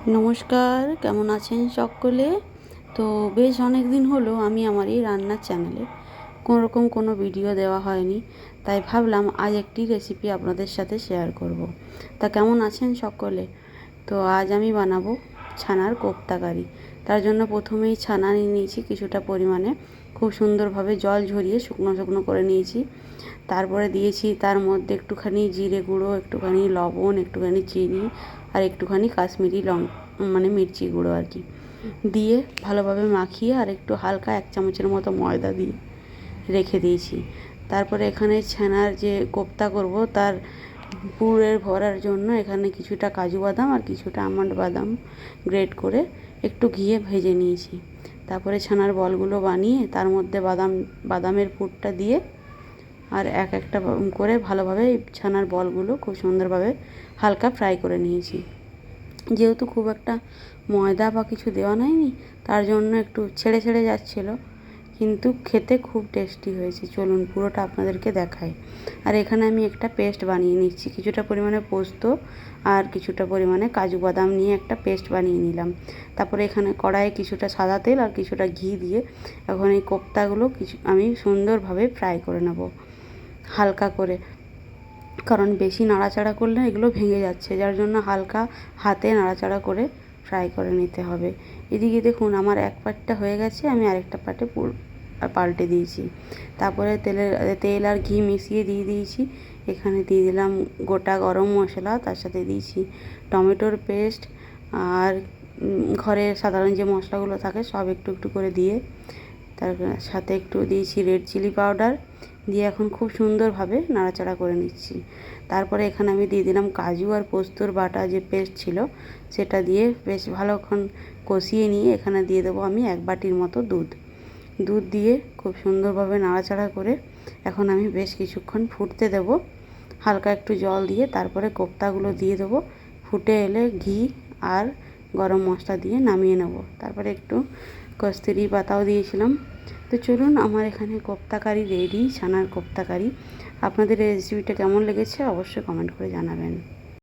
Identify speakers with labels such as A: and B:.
A: নমস্কার, কেমন আছেন সকলে? তো বেশ অনেক দিন হলো আমি আমার এই রান্নার চ্যানেলে কোনোরকম কোনো ভিডিও দেওয়া হয়নি, তাই ভাবলাম আজ একটি রেসিপি আপনাদের সাথে শেয়ার করব। তা কেমন আছেন সকলে? তো আজ আমি বানাবো ছানার কোপ্তা কারি। তার জন্য প্রথমেই ছানা নিয়ে নিয়েছি কিছুটা পরিমাণে, খুব সুন্দরভাবে জল ঝরিয়ে শুকনো শুকনো করে নিয়েছি। তারপরে দিয়েছি তার মধ্যে একটুখানি জিরে গুঁড়ো, একটুখানি লবণ, একটুখানি চিনি আর একটুখানি কাশ্মীরি মির্চি গুঁড়ো আর কি দিয়ে ভালোভাবে মাখিয়ে আর একটু হালকা 1 চামচের মতো ময়দা দিয়ে রেখে দিয়েছি। তারপরে এখানে ছানার যে কোপ্তা করব তার পুরের ভরার জন্য এখানে কিছুটা কাজু বাদাম আর কিছুটা আমন্ড বাদাম গ্রেট করে একটু ঘিয়ে ভেজে নিয়েছি। তারপরে ছানার বলগুলো বানিয়ে তার মধ্যে বাদামের পুরটা দিয়ে আর এক একটা করে ভালোভাবে ছানার বলগুলো খুব সুন্দরভাবে হালকা ফ্রাই করে নিয়েছি। যেহেতু খুব একটা ময়দা বা কিছু দেওয়া হয়নি, তার জন্য একটু ছেড়ে ছেড়ে যাচ্ছিলো, কিন্তু খেতে খুব টেস্টি হয়েছে। চলুন পুরোটা আপনাদেরকে দেখাই। আর এখানে আমি একটা পেস্ট বানিয়ে নিচ্ছি, কিছুটা পরিমাণে পোস্ত আর কিছুটা পরিমাণে কাজু বাদাম নিয়ে একটা পেস্ট বানিয়ে নিলাম। তারপরে এখানে কড়াইয়ে কিছুটা সাদা তেল আর কিছুটা ঘি দিয়ে এখন এই কোপ্তাগুলো আমি সুন্দরভাবে ফ্রাই করে নেব হালকা করে, কারণ বেশি নাড়াচাড়া করলে এগুলো ভেঙে যাচ্ছে, যার জন্য হালকা হাতে নাড়াচাড়া করে ফ্রাই করে নিতে হবে। এদিকে দেখুন আমার এক পাটটা হয়ে গেছে, আমি আরেকটা পাটে পাল্টে দিয়েছি। তারপরে তেল আর ঘি মিশিয়ে দিয়ে দিয়েছি। এখানে দিয়ে দিলাম গোটা গরম মশলা, তার সাথে দিয়েছি টমেটোর পেস্ট আর ঘরের সাধারণ যে মশলাগুলো থাকে সব একটু একটু করে দিয়ে, তার সাথে একটু দিয়েছি রেড চিলি পাউডার দিয়ে এখন খুব সুন্দরভাবে নাড়াচাড়া করে নিচ্ছি। তারপরে এখানে আমি দিয়ে দিলাম কাজু আর পোস্তর বাটা যে পেস্ট ছিল সেটা দিয়ে বেশ ভালোক্ষণ কষিয়ে নিয়ে এখানে দিয়ে দেবো আমি 1 বাটির মতো দুধ দিয়ে খুব সুন্দরভাবে নাড়াচাড়া করে এখন আমি বেশ কিছুক্ষণ ফুটতে দেব হালকা একটু জল দিয়ে। তারপরে কোপ্তাগুলো দিয়ে দেবো, ফুটে এলে ঘি আর গরম মশলা দিয়ে নামিয়ে নেব। তারপরে একটু কস্তুরি পাতাও দিয়েছিলাম। তো চলুন, আমার এখানে কোপ্তা কারি রেডি, ছানার কোপ্তা কারি। আপনাদের এই রেসিপিটা কেমন লেগেছে অবশ্যই কমেন্ট করে জানাবেন।